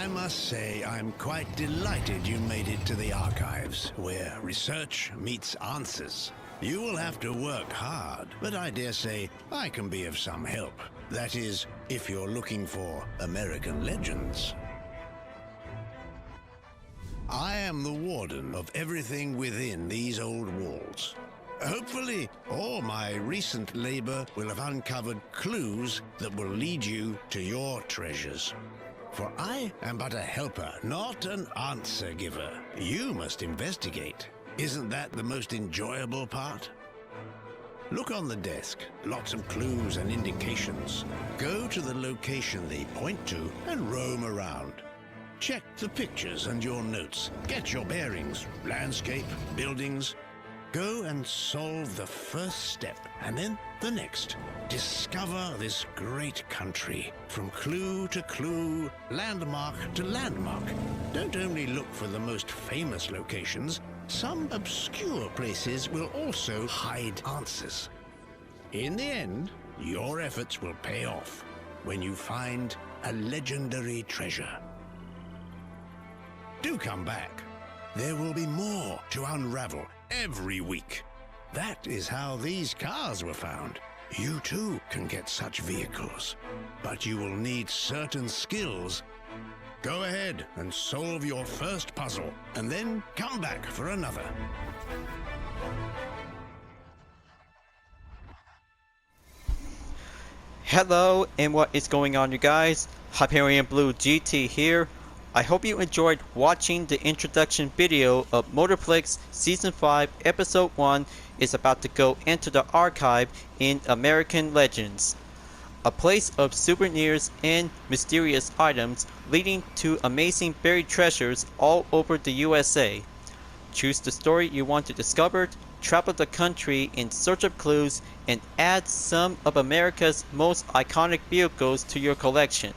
I must say I'm quite delighted you made it to the archives, where research meets answers. You will have to work hard, but I dare say I can be of some help. That is, if you're looking for American legends. I am the warden of everything within these old walls. Hopefully, all my recent labor will have uncovered clues that will lead you to your treasures. For I am but a helper, not an answer giver. You must investigate. Isn't that the most enjoyable part? Look on the desk. Lots of clues and indications. Go to the location they point to and roam around. Check the pictures and your notes. Get your bearings. Landscape, buildings. Go and solve the first step, and then the next. Discover this great country, from clue to clue, landmark to landmark. Don't only look for the most famous locations. Some obscure places will also hide answers. In the end, your efforts will pay off when you find a legendary treasure. Do come back. There will be more to unravel every week. That is how these cars were found. You too can get such vehicles, but you will need certain skills. Go ahead and solve your first puzzle, and then come back for another. Hello, and what is going on, you guys? Hyperion-Blue-GT here. I hope you enjoyed watching the introduction video of Motorflix Season 5 Episode 1 is about to go into the archive in American Legends. A place of souvenirs and mysterious items leading to amazing buried treasures all over the USA. Choose the story you want to discover, travel the country in search of clues, and add some of America's most iconic vehicles to your collection.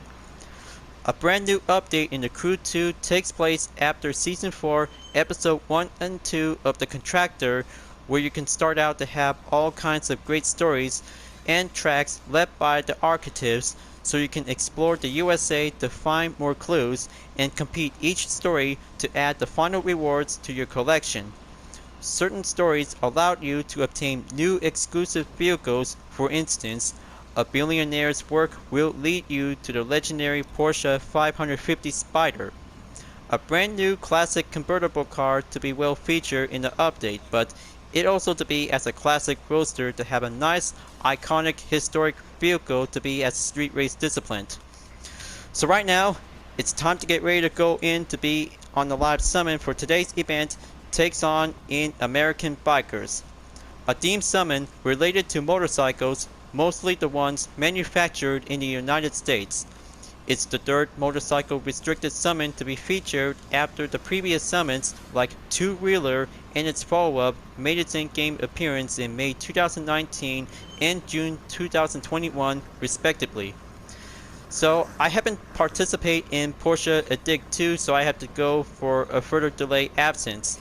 A brand new update in the Crew 2 takes place after Season 4, Episode 1 and 2 of The Contractor, where you can start out to have all kinds of great stories and tracks left by the archivists, so you can explore the USA to find more clues and complete each story to add the final rewards to your collection. Certain stories allowed you to obtain new exclusive vehicles. For instance, a billionaire's work will lead you to the legendary Porsche 550 Spider. A brand new classic convertible car to be well featured in the update, but it also to be as a classic roadster to have a nice, iconic, historic vehicle to be as street race disciplined. So right now, it's time to get ready to go in to be on the live summon for today's event takes on in American Bikers. A themed summon related to motorcycles, mostly the ones manufactured in the United States. It's the third motorcycle restricted summon to be featured after the previous summons like Two Wheeler and its follow-up made its in-game appearance in May 2019 and June 2021 respectively. So I haven't participated in Porsche Addict 2, so I have to go for a further delay absence.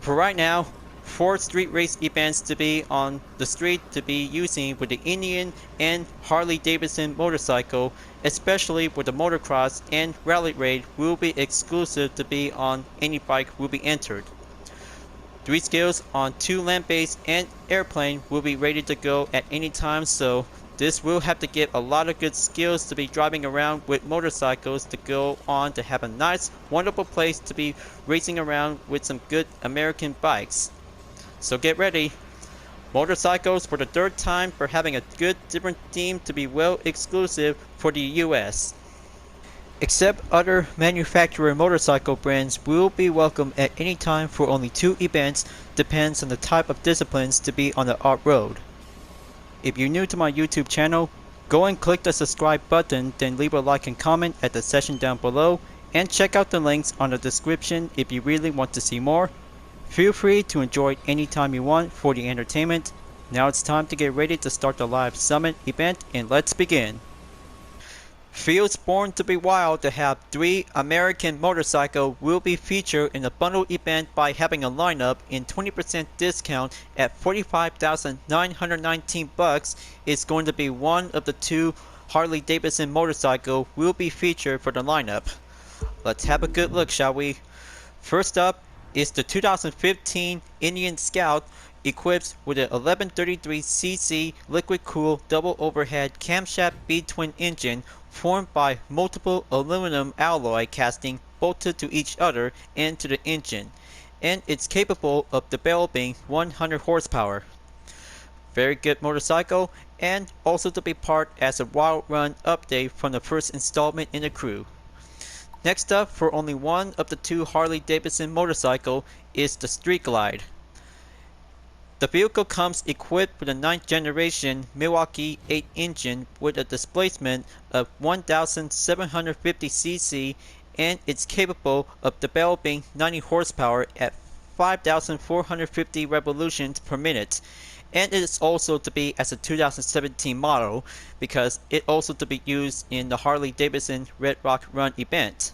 For right now, 4 street race events to be on the street to be using with the Indian and Harley Davidson motorcycle, especially with the Motocross and Rally Raid will be exclusive to be on any bike will be entered. 3 skills on 2 land-based and airplane will be ready to go at any time, so this will have to get a lot of good skills to be driving around with motorcycles to go on to have a nice, wonderful place to be racing around with some good American bikes. So get ready. Motorcycles for the third time for having a good different theme to be well exclusive for the US. Except other manufacturer motorcycle brands will be welcome at any time for only 2 events, depends on the type of disciplines to be on the off-road. If you're new to my YouTube channel, go and click the subscribe button, then leave a like and comment at the section down below, and check out the links on the description if you really want to see more. Feel free to enjoy it anytime you want for the entertainment. Now it's time to get ready to start the live summit event, and let's begin. Feels Born to be Wild to have 3 American motorcycle will be featured in the bundle event by having a lineup in 20% discount at $45,919 is going to be one of the 2 Harley Davidson motorcycle will be featured for the lineup. Let's have a good look, shall we? First up is the 2015 Indian Scout, equipped with an 1133cc liquid-cooled double overhead camshaft B-twin engine formed by multiple aluminum alloy casting bolted to each other and to the engine, and it's capable of developing 100 horsepower. Very good motorcycle, and also to be part as a wild run update from the first installment in the crew. Next up, for only one of the two Harley Davidson motorcycle, is the Street Glide. The vehicle comes equipped with a 9th generation Milwaukee 8 engine with a displacement of 1750cc, and it's capable of developing 90 horsepower at 5450 revolutions per minute. And it is also to be as a 2017 model, because it also to be used in the Harley Davidson Red Rock Run event.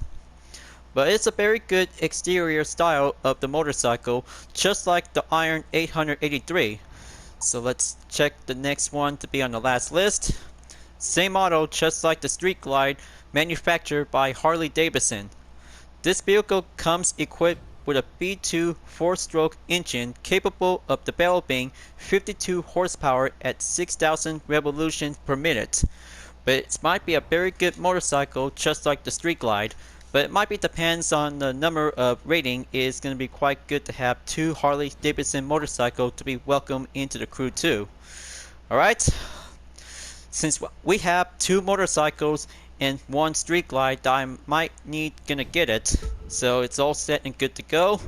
But it's a very good exterior style of the motorcycle, just like the Iron 883. So let's check the next one to be on the last list. Same model, just like the Street Glide, manufactured by Harley Davidson. This vehicle comes equipped with a V2 4-stroke engine capable of developing 52 horsepower at 6,000 revolutions per minute. But it might be a very good motorcycle, just like the Street Glide, but it might be depends on the number of rating. Is going to be quite good to have two Harley Davidson motorcycle to be welcomed into the crew too. Alright, since we have two motorcycles and one Street Glide that I might need gonna get it, so it's all set and good to go.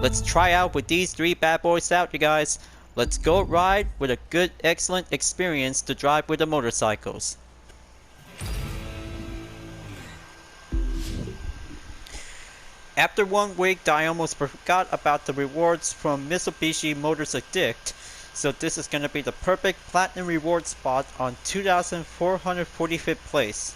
Let's try out with these three bad boys out, you guys. Let's go ride with a good, excellent experience to drive with the motorcycles. After 1 week, I almost forgot about the rewards from Mitsubishi Motors Addict, so this is gonna be the perfect platinum reward spot on 2445th place.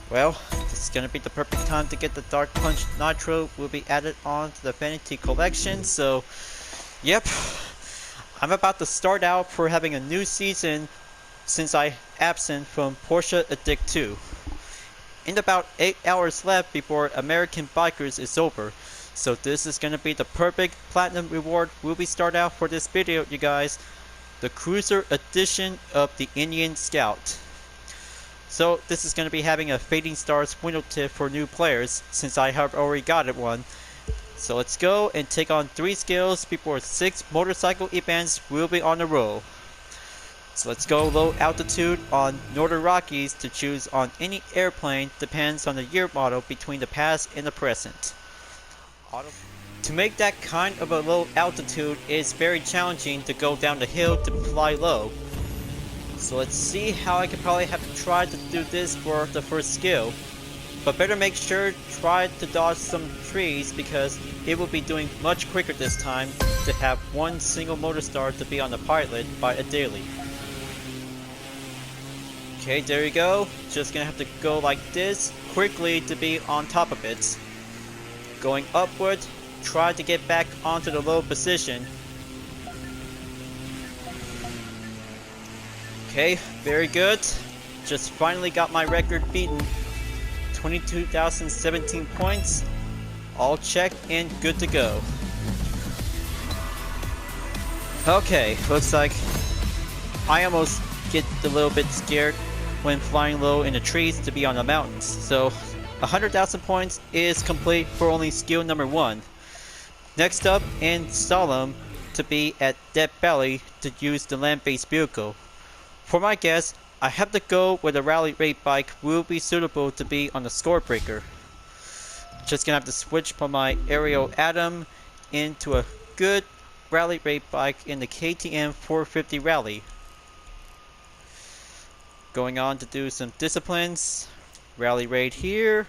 Well, this is gonna be the perfect time to get the Dark Punch Nitro will be added on to the Vanity Collection, so yep. I'm about to start out for having a new season since I absent from Porsche Addict 2. In about 8 hours left before American Bikers is over, so this is gonna be the perfect platinum reward will be start out for this video, you guys. The Cruiser Edition of the Indian Scout. So this is going to be having a Fading Stars window tip for new players, since I have already got it one. So let's go and take on 3 skills before 6 motorcycle events will be on the roll. So let's go low altitude on Northern Rockies to choose on any airplane, depends on the year model between the past and the present. To make that kind of a low altitude, it's very challenging to go down the hill to fly low. So let's see how I could probably have to try to do this for the first skill. But better make sure try to dodge some trees, because it will be doing much quicker this time to have one single motor star to be on the pilot by a daily. Okay, there you go. Just gonna have to go like this quickly to be on top of it. Going upward, try to get back onto the low position. Okay, very good. Just finally got my record beaten. 22,017 points. All checked and good to go. Okay, looks like I almost get a little bit scared when flying low in the trees to be on the mountains. So 100,000 points is complete for only skill number 1. Next up in Slalom to be at Dead Valley to use the land-based vehicle. For my guess, I have to go with a Rally Raid bike will be suitable to be on the score breaker. Just gonna have to switch from my Aerial Atom into a good Rally Raid bike in the KTM 450 Rally. Going on to do some disciplines. Rally Raid here.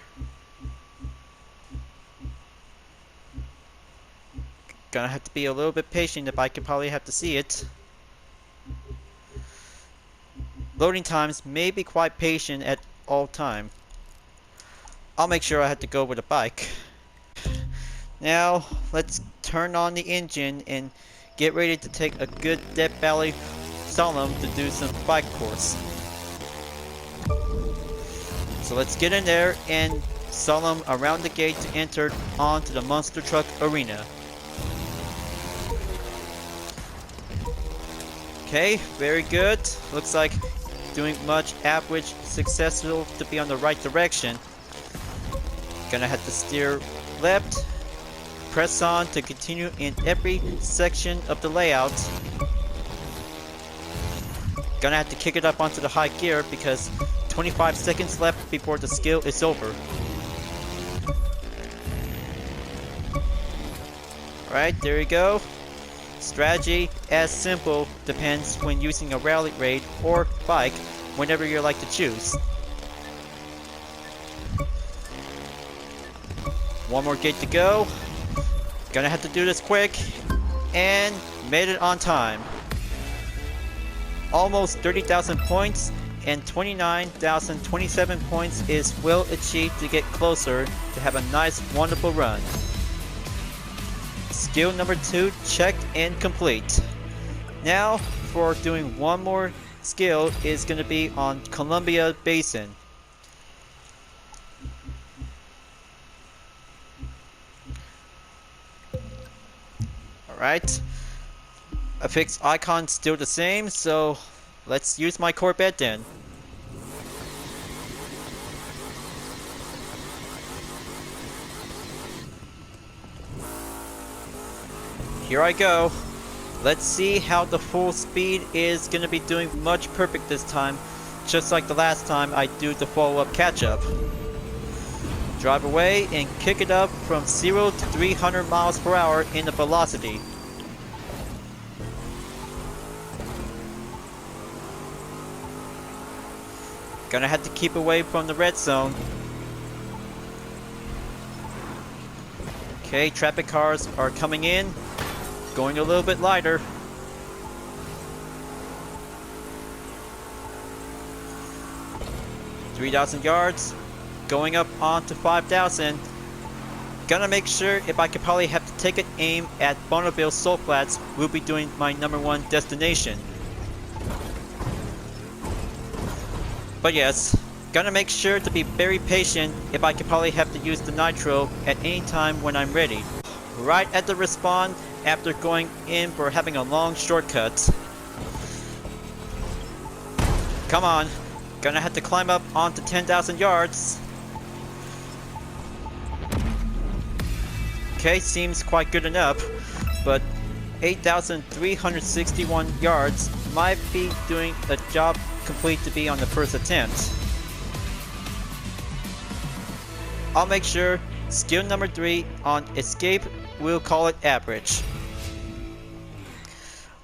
Gonna have to be a little bit patient if I can probably have to see it. Loading times may be quite patient at all time. I'll make sure I have to go with a bike. Now, let's turn on the engine and get ready to take a good Dead Valley Slalom to do some bike course. So let's get in there and solemn around the gate to enter onto the monster truck arena. Okay, very good. Looks like doing much average, successful to be on the right direction. Gonna have to steer left, press on to continue in every section of the layout. Gonna have to kick it up onto the high gear because 25 seconds left before the skill is over. Alright, there you go. Strategy as simple, depends when using a rally raid or bike, whenever you like to choose. One more gate to go. Gonna have to do this quick, and made it on time. Almost 30,000 points, and 29,027 points is well achieved to get closer to have a nice, wonderful run. Skill number 2 checked and complete. Now for doing one more skill is going to be on Columbia Basin. Alright, a fixed icon still the same, so let's use my Corvette then. Here I go. Let's see how the full speed is gonna be doing much perfect this time, just like the last time I do the follow-up catch-up. Drive away and kick it up from 0 to 300 miles per hour in the velocity. Gonna have to keep away from the red zone. Okay, traffic cars are coming in. Going a little bit lighter. $3,000 yards. Going up on to 5,000. Gonna make sure if I could probably have to take an aim at Bonneville Salt Flats, will be doing my #1 destination. But yes, gonna make sure to be very patient if I could probably have to use the nitro at any time when I'm ready. Right at the respawn after going in for having a long shortcut. Come on, gonna have to climb up onto 10,000 yards. Okay, seems quite good enough, but 8,361 yards might be doing a job complete to be on the first attempt. I'll make sure skill number 3 on escape, we'll call it average.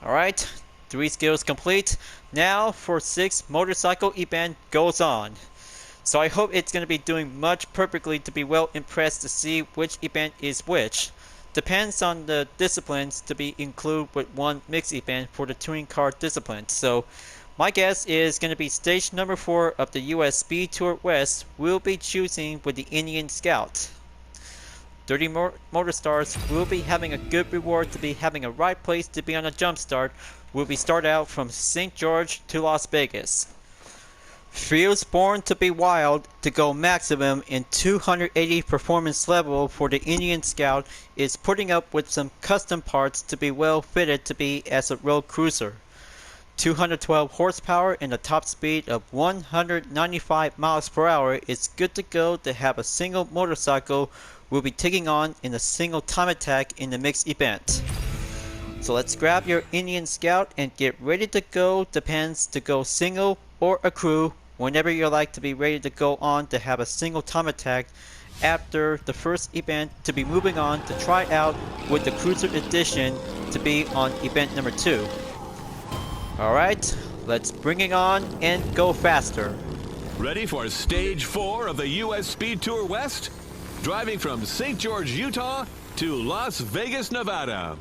Alright, 3 skills complete. Now for 6 motorcycle event goes on. So I hope it's going to be doing much perfectly to be well impressed to see which event is which. Depends on the disciplines to be included with one mixed event for the touring car discipline. So my guess is going to be stage number 4 of the US Speed Tour West will be choosing with the Indian Scout. 30 Motor Stars will be having a good reward to be having a right place to be on a jump start. Will be start out from St. George to Las Vegas. Feels Born to be Wild to go maximum in 280 performance level for the Indian Scout is putting up with some custom parts to be well fitted to be as a road cruiser. 212 horsepower and a top speed of 195 miles per hour is good to go to have a single motorcycle will be taking on in a single time attack in the mixed event. So let's grab your Indian Scout and get ready to go. Depends to go single or a crew whenever you like to be ready to go on to have a single time attack after the first event to be moving on to try out with the Cruiser Edition to be on event number 2. Alright, let's bring it on and go faster. Ready for stage 4 of the US Speed Tour West? Driving from St. George, Utah to Las Vegas, Nevada.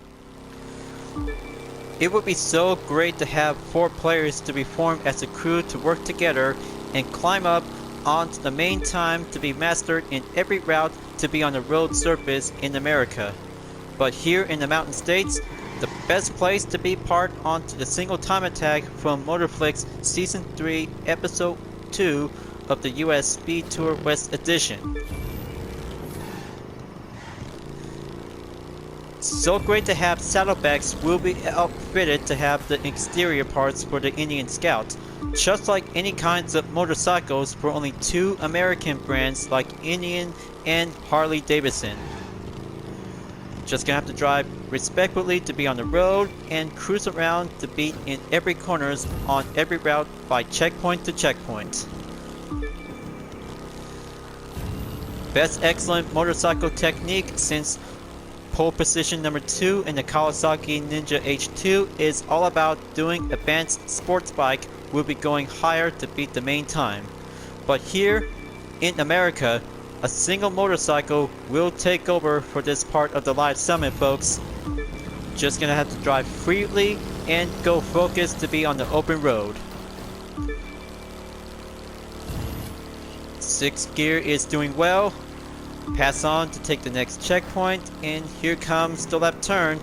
It would be so great to have 4 players to be formed as a crew to work together and climb up onto the main time to be mastered in every route to be on the road surface in America. But here in the Mountain States, the best place to be part onto the single time attack from Motorflix Season 3 Episode 2 of the US Speed Tour West Edition. So great to have saddlebags will be outfitted to have the exterior parts for the Indian Scout, just like any kinds of motorcycles for only two American brands like Indian and Harley Davidson. Just gonna have to drive respectfully to be on the road and cruise around to beat in every corners on every route by checkpoint to checkpoint. Best excellent motorcycle technique since pole position number 2 in the Kawasaki Ninja H2 is all about doing advanced sports bike will be going higher to beat the main time. But here in America, a single motorcycle will take over for this part of the live summit, folks. Just gonna have to drive freely and go focused to be on the open road. 6th gear is doing well. Pass on to take the next checkpoint, and here comes the left turn.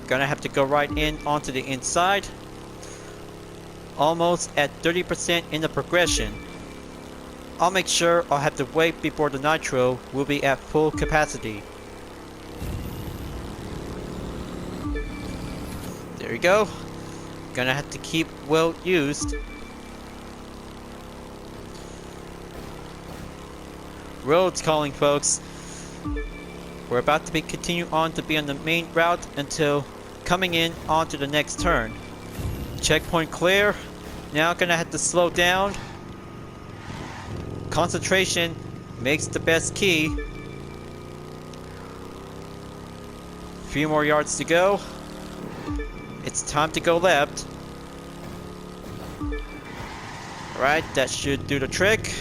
Gonna have to go right in onto the inside. Almost at 30% in the progression. I'll make sure I'll have to wait before the nitro will be at full capacity. There you go. Gonna have to keep well used. Roads calling, folks. We're about to continue on to be on the main route until coming in onto the next turn. Checkpoint clear. Now gonna have to slow down. Concentration makes the best key. Few more yards to go. It's time to go left. Alright, that should do the trick.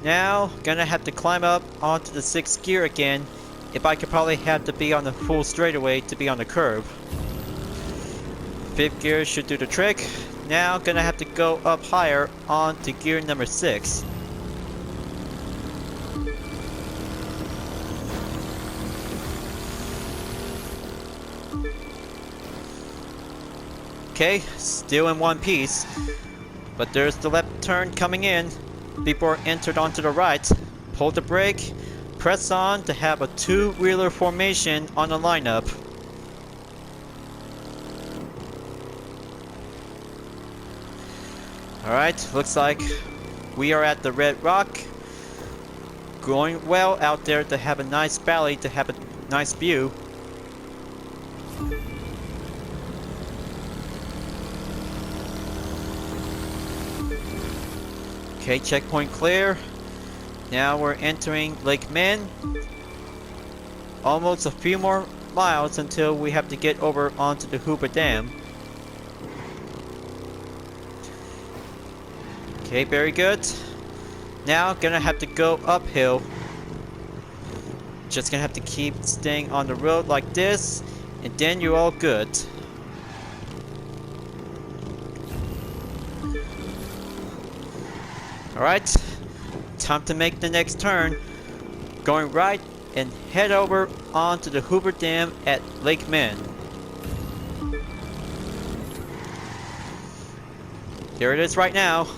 Now, gonna have to climb up onto the 6th gear again. If I could probably have to be on the full straightaway to be on the curb. 5th gear should do the trick. Now, gonna have to go up higher onto gear number 6. Okay, still in one piece. But there's the left turn coming in. Before entered onto the right, pull the brake, press on to have a two-wheeler formation on the lineup. Alright, looks like we are at the Red Rock. Going well out there to have a nice valley, to have a nice view. Okay, checkpoint clear. Now we're entering Lake Men. Almost a few more miles until we have to get over onto the Hoover Dam. Okay, very good. Now gonna have to go uphill. Just gonna have to keep staying on the road like this, and then you're all good. Alright, time to make the next turn. Going right and head over onto the Hoover Dam at Lake Men. There it is right now.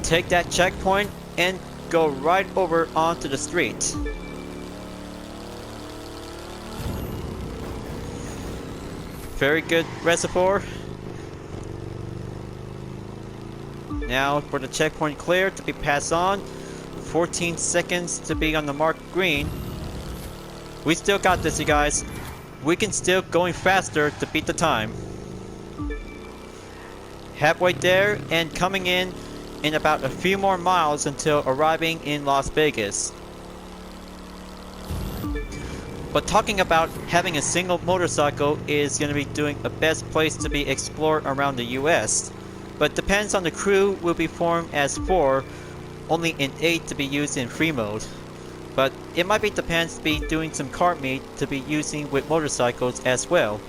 Take that checkpoint and go right over onto the street. Very good reservoir. Now for the checkpoint clear to be passed on. 14 seconds to be on the marked green. We still got this, you guys. We can still going faster to beat the time. Halfway there and coming in about a few more miles until arriving in Las Vegas. But talking about having a single motorcycle is going to be doing a best place to be explored around the US. But depends on the crew will be formed as 4, only in 8 to be used in free mode. But it might be depends to be doing some kart meet to be using with motorcycles as well.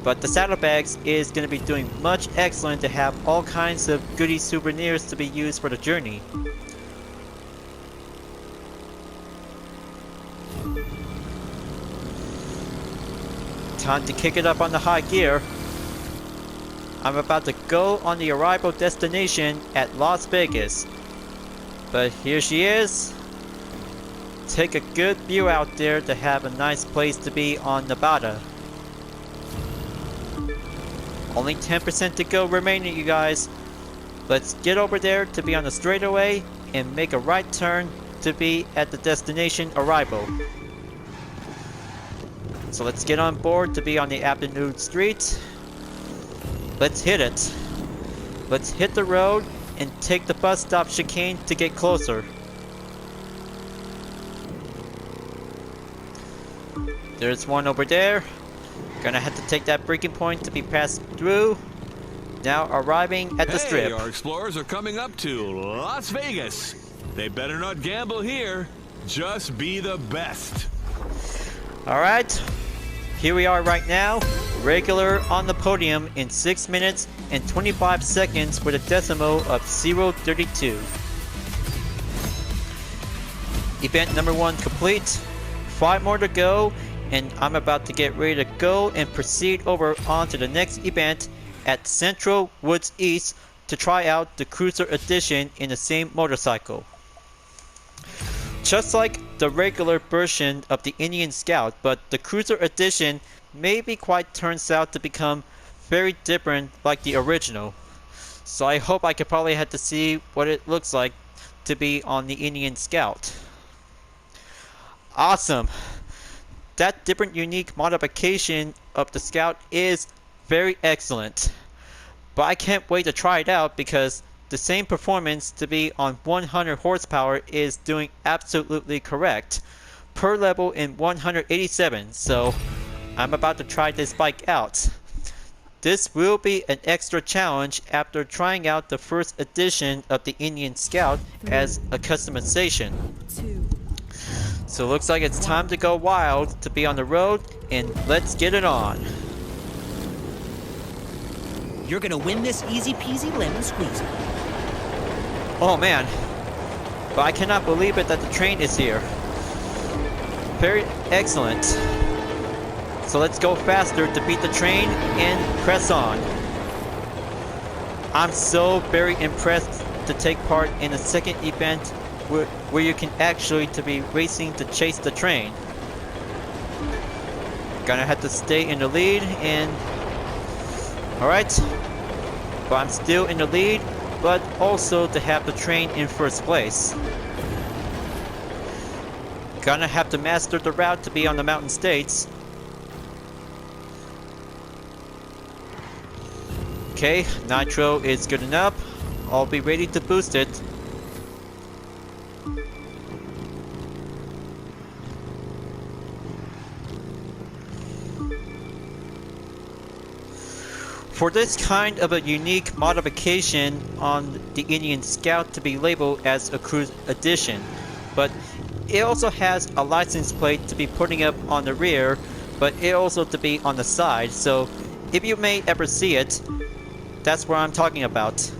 But the saddlebags is going to be doing much excellent to have all kinds of goodie souvenirs to be used for the journey. Time to kick it up on the high gear. I'm about to go on the arrival destination at Las Vegas. But here she is. Take a good view out there to have a nice place to be on Nevada. Only 10% to go remaining, you guys. Let's get over there to be on the straightaway and make a right turn to be at the destination arrival. So let's get on board to be on the afternoon street. Let's hit it. Let's hit the road and take the bus stop chicane to get closer. There's one over there. Gonna have to take that braking point to be passed through. Now arriving at the strip. Hey, our explorers are coming up to Las Vegas. They better not gamble here. Just be the best. Alright. Here we are right now. Regular on the podium in 6 minutes and 25 seconds with a decimal of 0.32. Event number 1 complete. 5 more to go. And I'm about to get ready to go and proceed over onto the next event at Central Woods East to try out the Cruiser Edition in the same motorcycle. Just like the regular version of the Indian Scout, but the Cruiser Edition maybe quite turns out to become very different like the original. So I hope I could probably have to see what it looks like to be on the Indian Scout. Awesome! That different unique modification of the Scout is very excellent. But I can't wait to try it out because the same performance to be on 100 horsepower is doing absolutely correct. Per level in 187, so I'm about to try this bike out. This will be an extra challenge after trying out the first edition of the Indian Scout as a customization. So it looks like it's time to go wild to be on the road, and let's get it on. You're gonna win this easy peasy lemon squeezy. Oh man, but I cannot believe it that the train is here. Very excellent. So let's go faster to beat the train and press on. I'm so very impressed to take part in the second event where you can actually to be racing to chase the train. Gonna have to stay in the lead and alright, but I'm still in the lead, but also to have the train in first place. Gonna have to master the route to be on the mountain states. Okay, nitro is good enough. I'll be ready to boost it. For this kind of a unique modification on the Indian Scout to be labeled as a Cruise Edition, but it also has a license plate to be putting up on the rear, but it also to be on the side, so if you may ever see it, that's what I'm talking about.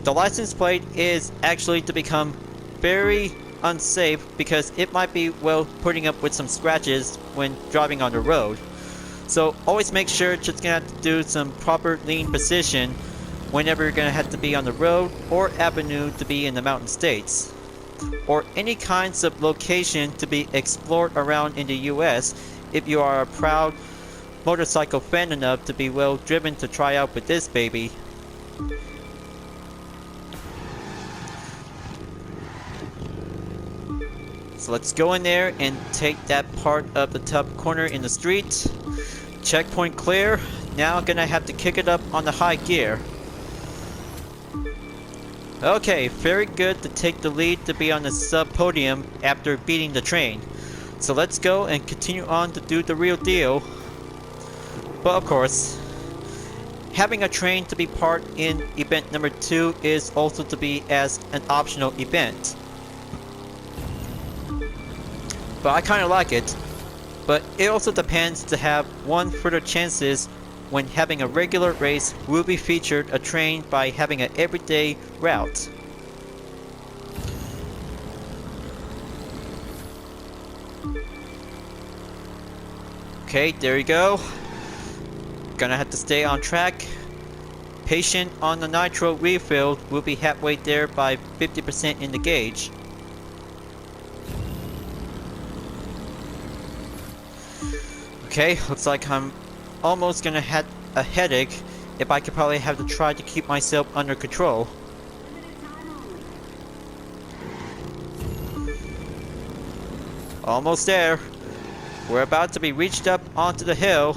The license plate is actually to become very unsafe because it might be well putting up with some scratches when driving on the road. So always make sure you're just gonna have to do some proper lean position whenever you're gonna have to be on the road or avenue to be in the mountain states, or any kinds of location to be explored around in the US if you are a proud motorcycle fan enough to be well driven to try out with this baby. So let's go in there and take that part of the top corner in the street. Checkpoint clear. Now gonna have to kick it up on the high gear. Okay, very good to take the lead to be on the sub podium after beating the train. So let's go and continue on to do the real deal. But of course, having a train to be part in event number 2 is also to be as an optional event. But I kinda like it. But it also depends to have one further chances when having a regular race will be featured a train by having an everyday route. Okay, there you go. Gonna have to stay on track. patient on the nitro refill. We'll be halfway there by 50% in the gauge. Okay, looks like I'm almost gonna have a headache. If I could probably have to try to keep myself under control. Almost there. We're about to be reached up onto the hill.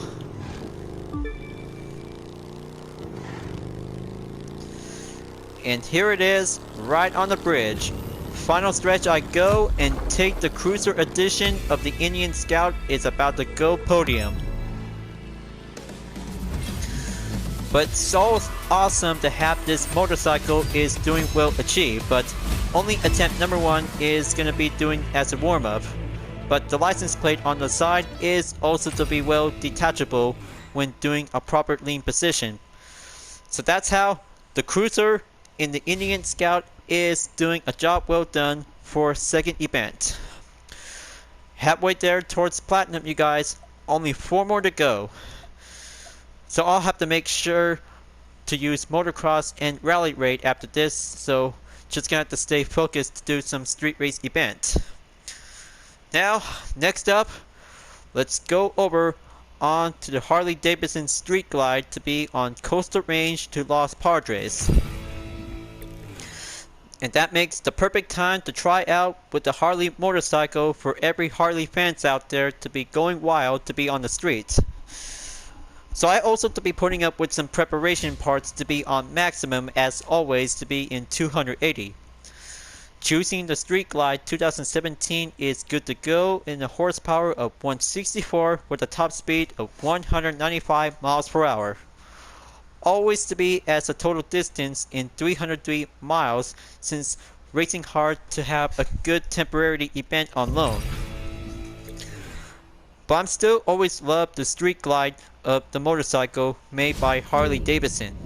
And here it is, right on the bridge. Final stretch I go and take the cruiser edition of the Indian Scout is about to go podium. But so awesome to have this motorcycle is doing well achieved, but only attempt number 1 is going to be doing as a warm-up. But the license plate on the side is also to be well detachable when doing a proper lean position. So that's how the cruiser in the Indian Scout is doing a job well done for second event. Halfway there towards platinum, you guys. Only 4 more to go. So I'll have to make sure to use Motocross and Rally Raid after this. So just gonna have to stay focused to do some street race event. Now, next up, let's go over on to the Harley Davidson Street Glide to be on Coastal Range to Los Padres. And that makes the perfect time to try out with the Harley motorcycle for every Harley fans out there to be going wild to be on the streets. So I also to be putting up with some preparation parts to be on maximum as always to be in 280. Choosing the Street Glide 2017 is good to go in a horsepower of 164 with a top speed of 195 miles per hour. Always to be as a total distance in 303 miles since racing hard to have a good temporary event on loan. But I'm still always love the Street Glide of the motorcycle made by Harley Davidson.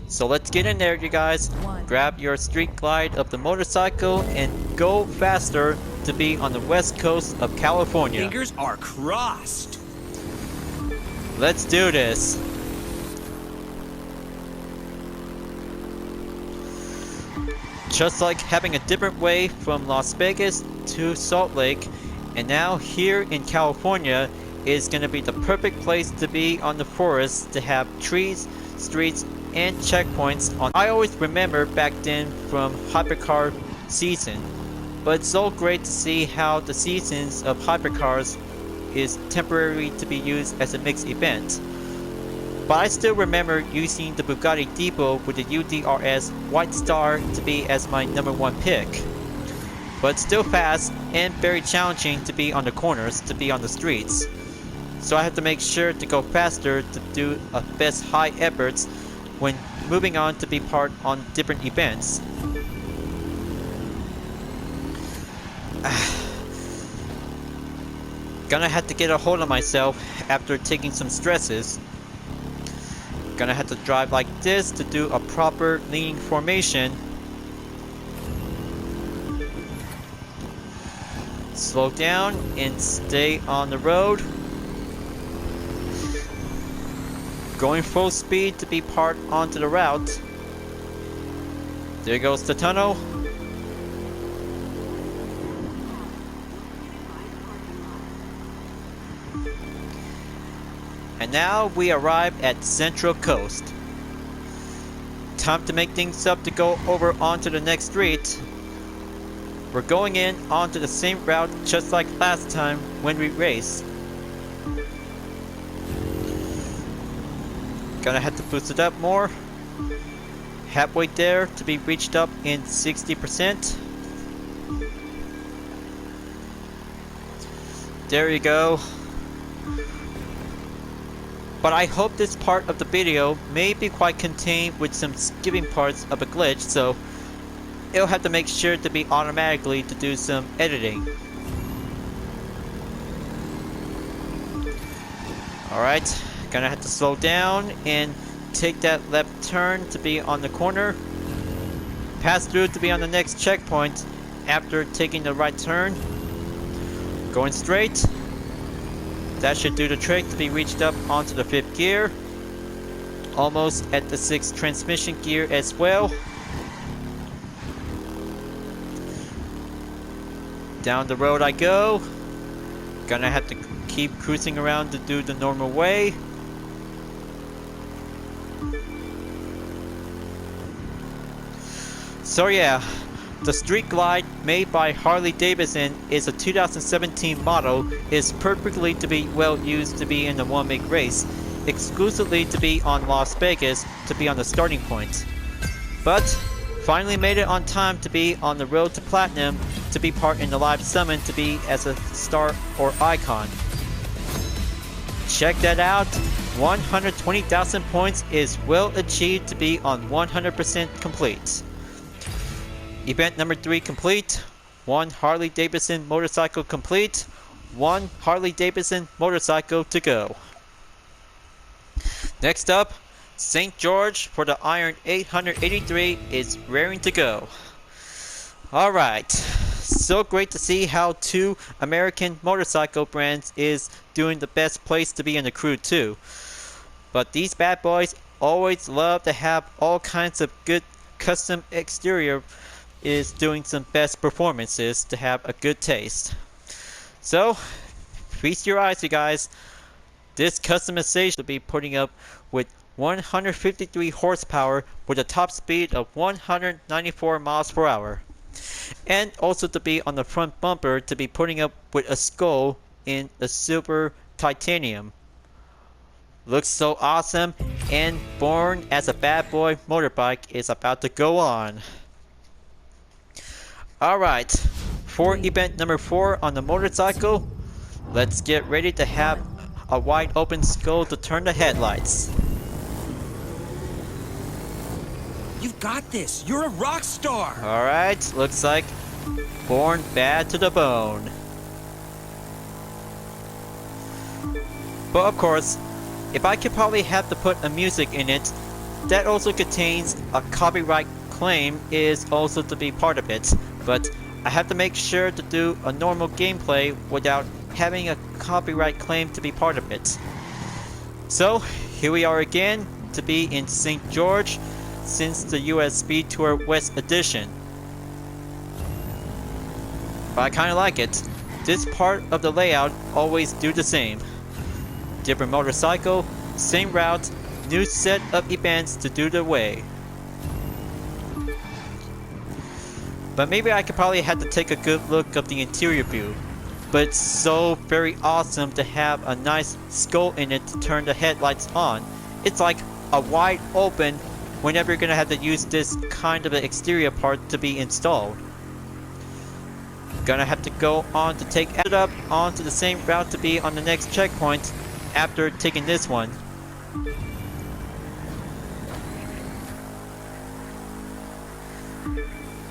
So let's get in there, you guys. Grab your Street Glide of the motorcycle and go faster to be on the west coast of California. Fingers are crossed. Let's do this. Just like having a different way from Las Vegas to Salt Lake, and now here in California is going to be the perfect place to be on the forest to have trees, streets, and checkpoints on. I always remember back then from hypercar season, but it's so great to see how the seasons of hypercars is temporary to be used as a mixed event. But I still remember using the Bugatti Depot with the UDRS White Star to be as my number 1 pick. But still fast and very challenging to be on the corners, to be on the streets. So I have to make sure to go faster to do a best high efforts when moving on to be part on different events. Gonna have to get a hold of myself after taking some stresses. Gonna have to drive like this to do a proper leaning formation. Slow down and stay on the road. Going full speed to be part onto the route. There goes the tunnel. And now we arrive at Central Coast. Time to make things up to go over onto the next street. We're going in onto the same route just like last time when we raced. Gonna have to boost it up more. Halfway there to be reached up in 60%. There you go. But I hope this part of the video may be quite contained with some skipping parts of a glitch, so it'll have to make sure to be automatically to do some editing. Alright, gonna have to slow down and take that left turn to be on the corner. Pass through to be on the next checkpoint after taking the right turn. Going straight. That should do the trick to be reached up onto the 5th gear. Almost at the 6th transmission gear as well. Down the road I go. Gonna have to keep cruising around to do the normal way. So yeah, the Street Glide made by Harley Davidson is a 2017 model. Is perfectly to be well used to be in the one-make race, exclusively to be on Las Vegas to be on the starting point. But finally made it on time to be on the road to Platinum, to be part in the live summon to be as a star or icon. Check that out, 120,000 points is well achieved to be on 100% complete. Event number 3 complete, 1 Harley Davidson motorcycle complete, 1 Harley Davidson motorcycle to go. Next up, St. George for the Iron 883 is raring to go. Alright, so great to see how 2 American motorcycle brands is doing the best place to be in the crew too. But these bad boys always love to have all kinds of good custom exterior is doing some best performances to have a good taste. So, feast your eyes you guys. This customization will be putting up with 153 horsepower with a top speed of 194 miles per hour. And also to be on the front bumper to be putting up with a skull in a silver titanium. Looks so awesome, and born as a bad boy motorbike is about to go on. Alright, for event number 4 on the motorcycle, let's get ready to have a wide open skull to turn the headlights. You've got this. You're a rock star. Alright, looks like born bad to the bone. But of course, if I could probably have to put a music in it, that also contains a copyright claim is also to be part of it. But I have to make sure to do a normal gameplay without having a copyright claim to be part of it. So here we are again to be in St. George since the US Speed Tour West Edition. But I kinda like it. This part of the layout always do the same. Different motorcycle, same route, new set of events to do the way. But maybe I could probably have to take a good look of the interior view. But it's so very awesome to have a nice skull in it to turn the headlights on. It's like a wide open whenever you're gonna have to use this kind of an exterior part to be installed. Gonna have to go on to take it up onto the same route to be on the next checkpoint after taking this one.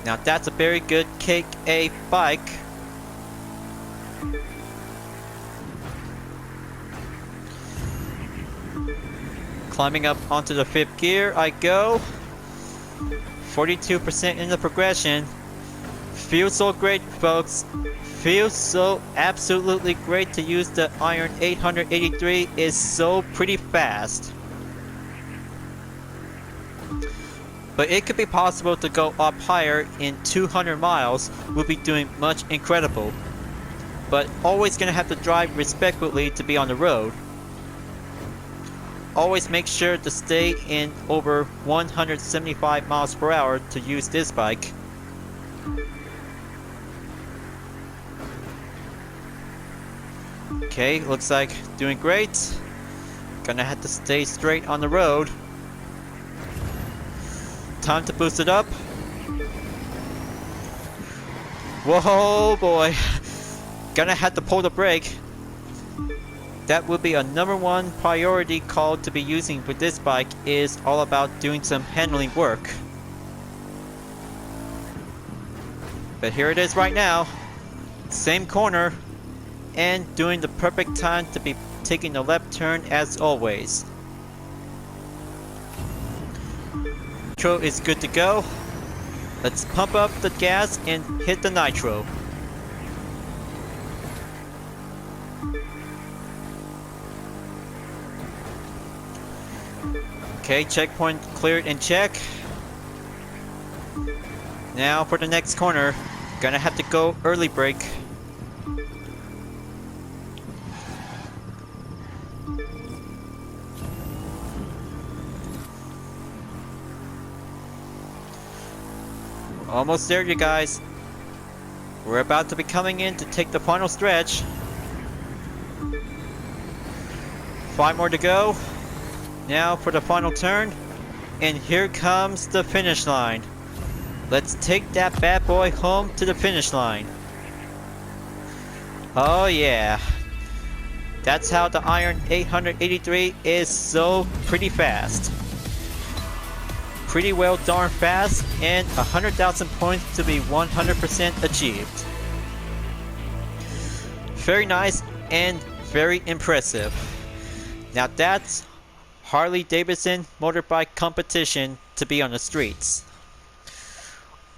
Now that's a very good Cake A bike. Climbing up onto the 5th gear I go. 42% in the progression. Feels so great folks. Feels so absolutely great to use the Iron 883. Is so pretty fast. But it could be possible to go up higher in 200 miles. We'll be doing much incredible. But always gonna have to drive respectfully to be on the road. Always make sure to stay in over 175 miles per hour to use this bike. Okay, looks like doing great. Gonna have to stay straight on the road. Time to boost it up. Whoa boy. Gonna have to pull the brake. That would be a #1 priority call to be using with this bike, is all about doing some handling work. But here it is right now. Same corner. And doing the perfect time to be taking the left turn as always. Nitro is good to go. Let's pump up the gas and hit the nitro. Okay, checkpoint cleared and check. Now for the next corner, gonna have to go early brake. Almost there, you guys. We're about to be coming in to take the final stretch. 5 more to go. Now for the final turn. And here comes the finish line. Let's take that bad boy home to the finish line. Oh yeah. That's how the Iron 883 is so pretty fast. Pretty well darn fast, and 100,000 points to be 100% achieved. Very nice and very impressive. Now that's Harley Davidson motorbike competition to be on the streets.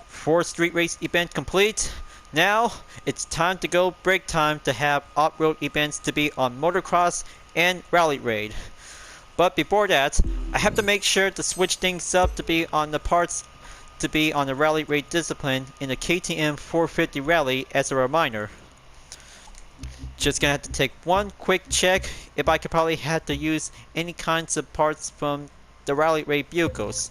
4 street race event complete. Now it's time to go break time to have off-road events to be on Motocross and Rally Raid. But before that, I have to make sure to switch things up to be on the parts to be on the Rally Raid discipline in the KTM 450 Rally as a reminder. Just gonna have to take one quick check if I could probably have to use any kinds of parts from the Rally Raid vehicles.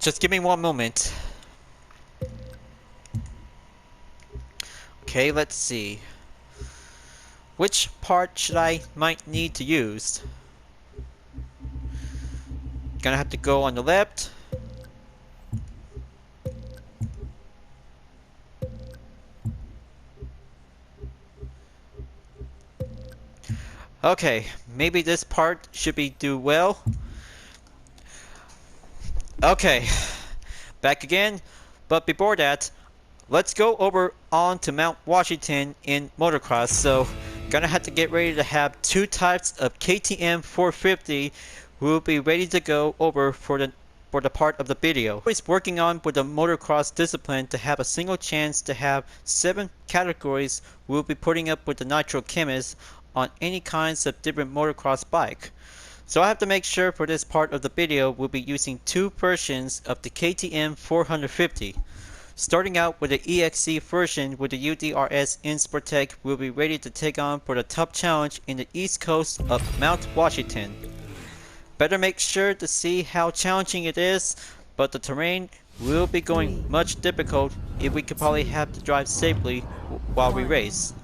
Just give me one moment. Okay, let's see. Which part should I might need to use? Gonna have to go on the left. Okay, maybe this part should be do well. Okay, back again. But before that, let's go over on to Mount Washington in motocross. So gonna have to get ready to have 2 types of KTM 450 who will be ready to go over for the part of the video. Always working on with the motocross discipline to have a single chance to have 7 categories we'll be putting up with the Nitro Chemist on any kinds of different motocross bike. So I have to make sure for this part of the video we'll be using 2 versions of the KTM 450. Starting out with the EXC version with the UDRS Insportec, we'll be ready to take on for the top challenge in the east coast of Mount Washington. Better make sure to see how challenging it is, but the terrain will be going much difficult if we could probably have to drive safely while we race.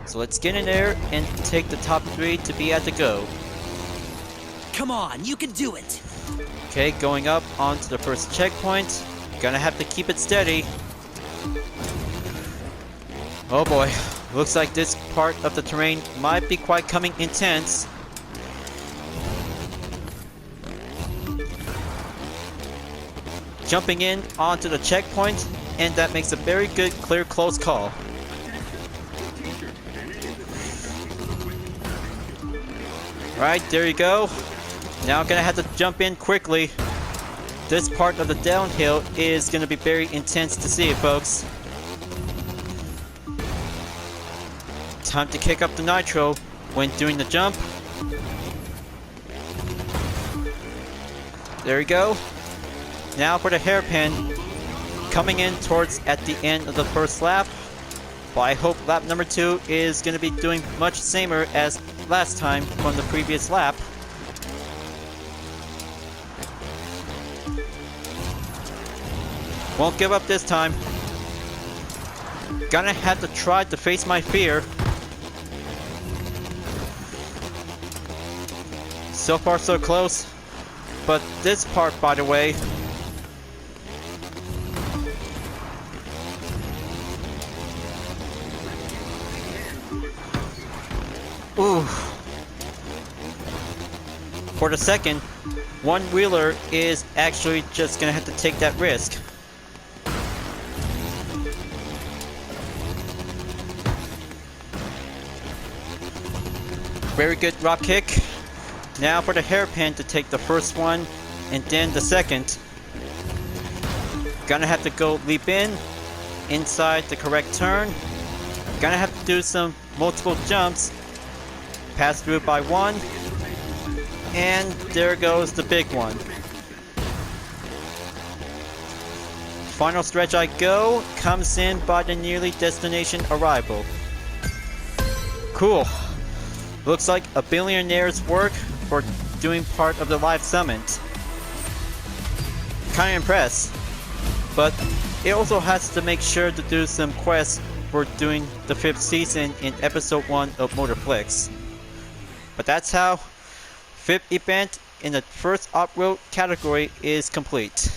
So let's get in there and take the top 3 to be at the go. Come on, you can do it. Okay, going up onto the first checkpoint. Gonna have to keep it steady. Oh boy, looks like this part of the terrain might be quite coming intense. Jumping in onto the checkpoint, and that makes a very good clear close call. Right, there you go. Now I'm gonna have to jump in quickly. This part of the downhill is gonna be very intense to see, folks. Time to kick up the nitro when doing the jump. There we go. Now for the hairpin, coming in towards at the end of the first lap. But I hope lap number 2 is gonna be doing much samer as last time from the previous lap. Won't give up this time. Gonna have to try to face my fear. So far so close. But this part, by the way, ooh. For the second, one-wheeler is actually just gonna have to take that risk. Very good drop kick. Now for the hairpin to take the first one and then the second. Gonna have to go leap in inside the correct turn. Gonna have to do some multiple jumps. Pass through by 1 And there goes the big one. Final stretch I go, comes in by the nearly destination arrival. Cool. Looks like a billionaire's work for doing part of the live summit. Kinda impressed. But it also has to make sure to do some quests for doing the 5th season in episode 1 of Motorflix. But that's how 5th event in the first off-road category is complete.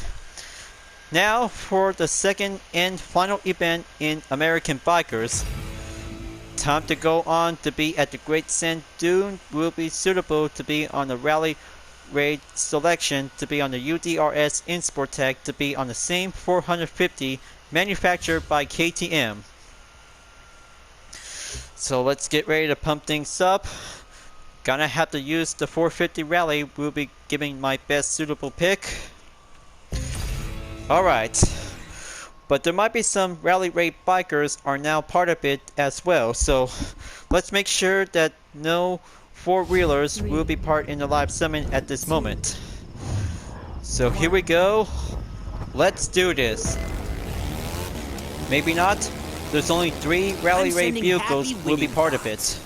Now for the second and final event in American Bikers. Time to go on to be at the Great Sand Dune will be suitable to be on the Rally Raid selection, to be on the UDRS Insport Tech, to be on the same 450 manufactured by KTM. So let's get ready to pump things up. Gonna have to use the 450 Rally, will be giving my best suitable pick. Alright, but there might be some Rally Raid bikers are now part of it as well, so let's make sure that no four-wheelers will be part in the live summit at this moment. So here we go, let's do this. Maybe not, there's only 3 Rally Raid vehicles will be part of it.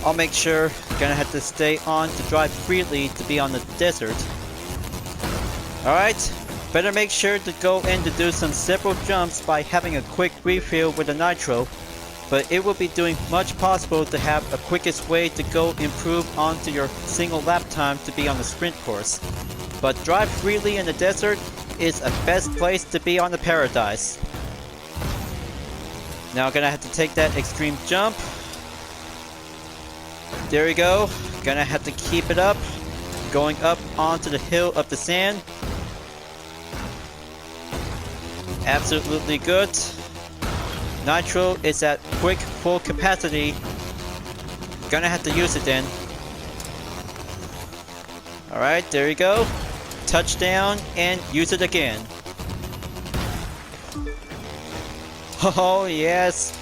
I'll make sure, gonna have to stay on to drive freely to be on the desert. Alright. Better make sure to go in to do some several jumps by having a quick refill with the nitro, but it will be doing much possible to have a quickest way to go improve onto your single lap time to be on the sprint course. But drive freely in the desert is a best place to be on the Paradise. Now gonna have to take that extreme jump. There we go, gonna have to keep it up, going up onto the hill of the sand. Absolutely good. Nitro is at quick full capacity. Gonna have to use it then. Alright, there you go. Touchdown and use it again. Oh yes.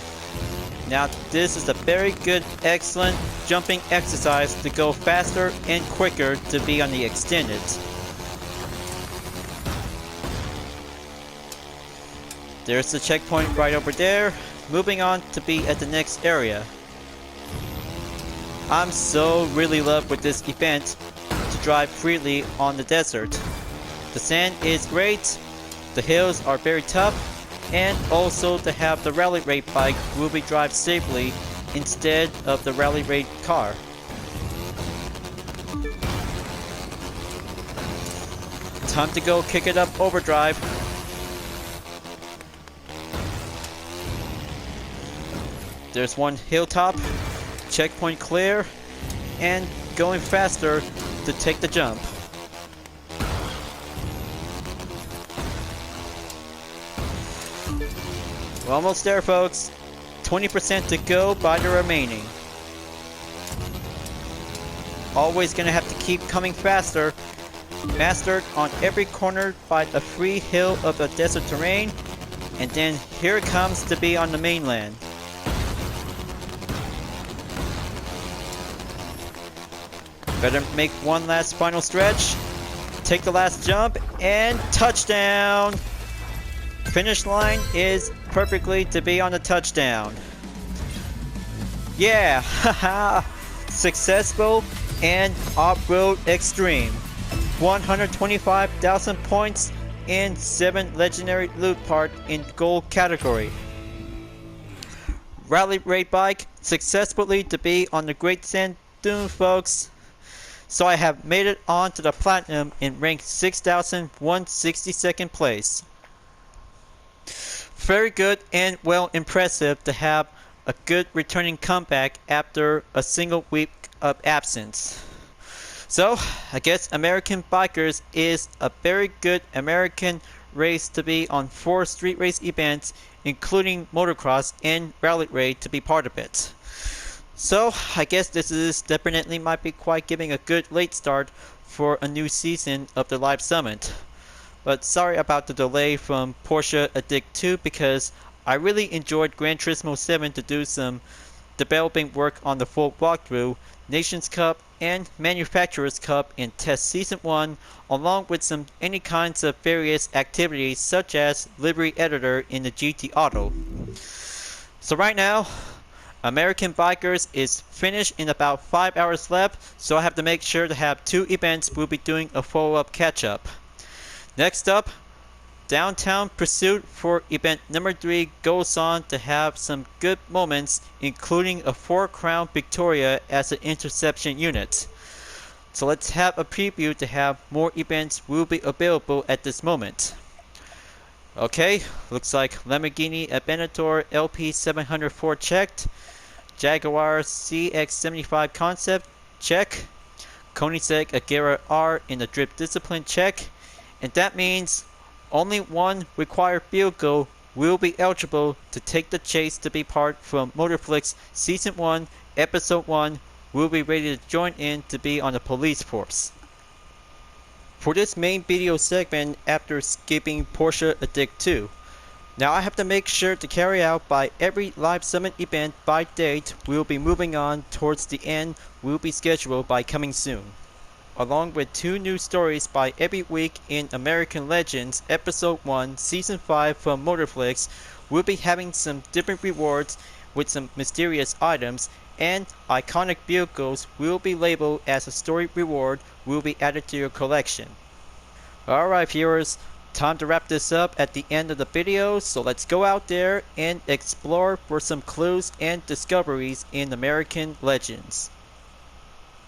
Now this is a very good, excellent jumping exercise to go faster and quicker to be on the extended. There's the checkpoint right over there. Moving on to be at the next area. I'm so really love with this event to drive freely on the desert. The sand is great, the hills are very tough, and also to have the Rally Raid bike will be drive safely instead of the Rally Raid car. Time to go kick it up overdrive. There's one hilltop, checkpoint clear, and going faster to take the jump. We're almost there, folks. 20% to go by the remaining. Always gonna have to keep coming faster. Mastered on every corner by a free hill of the desert terrain. And then here it comes to be on the mainland. Better make one last final stretch. Take the last jump and touchdown! Finish line is perfectly to be on the touchdown. Yeah, haha! Successful and off-road extreme. 125,000 points and 7 legendary loot part in gold category. Rally Raid bike successfully to be on the Great Sand Dune, folks. So I have made it on to the platinum in rank 6,162nd place. Very good and well impressive to have a good returning comeback after a single week of absence. So I guess American Bikers is a very good American race to be on 4 street race events, including motocross and rally raid to be part of it. So I guess this is definitely might be quite giving a good late start for a new season of the live summit. But sorry about the delay from Porsche Addict 2 because I really enjoyed Gran Turismo 7 to do some developing work on the full walkthrough, Nations Cup, and Manufacturers Cup in Test Season 1, along with any kinds of various activities such as Livery Editor in the GT Auto. So right now, American Bikers is finished in about 5 hours left, so I have to make sure to have 2 events. We'll be doing a follow-up catch-up. Next up, Downtown Pursuit for event number 3 goes on to have some good moments, including a 4-crown Victoria as an interception unit. So let's have a preview to have more events will be available at this moment. Okay, looks like Lamborghini Aventador LP704 checked, Jaguar CX75 concept check, Koenigsegg Agera R in the drift discipline check, and that means only one required vehicle will be eligible to take the chase to be part from Motorflix Season 1, Episode 1, will be ready to join in to be on the police force. For this main video segment after skipping Porsche Addict 2, now I have to make sure to carry out by every live summit event by date. We'll be moving on towards the end, will be scheduled by coming soon. Along with 2 new stories by every week in American Legends Episode 1 Season 5 from Motorflix, we'll be having some different rewards with some mysterious items, and iconic vehicles will be labeled as a story reward will be added to your collection. Alright viewers, time to wrap this up at the end of the video, so let's go out there and explore for some clues and discoveries in American Legends.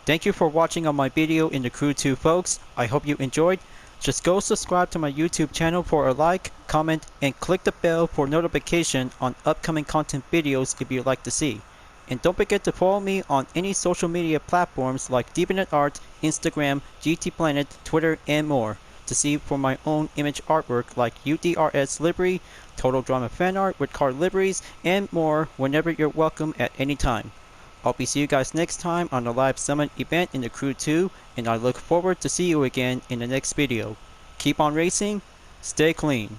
Thank you for watching on my video in the Crew 2 folks. I hope you enjoyed. Just go subscribe to my YouTube channel for a like, comment, and click the bell for notification on upcoming content videos if you'd like to see. And don't forget to follow me on any social media platforms like Deviant Art, Instagram, GT Planet, Twitter, and more to see for my own image artwork like UDRS livery, Total Drama fan art with card liveries, and more whenever you're welcome at any time. I'll be see you guys next time on the live summit event in the Crew 2, and I look forward to see you again in the next video. Keep on racing, stay clean.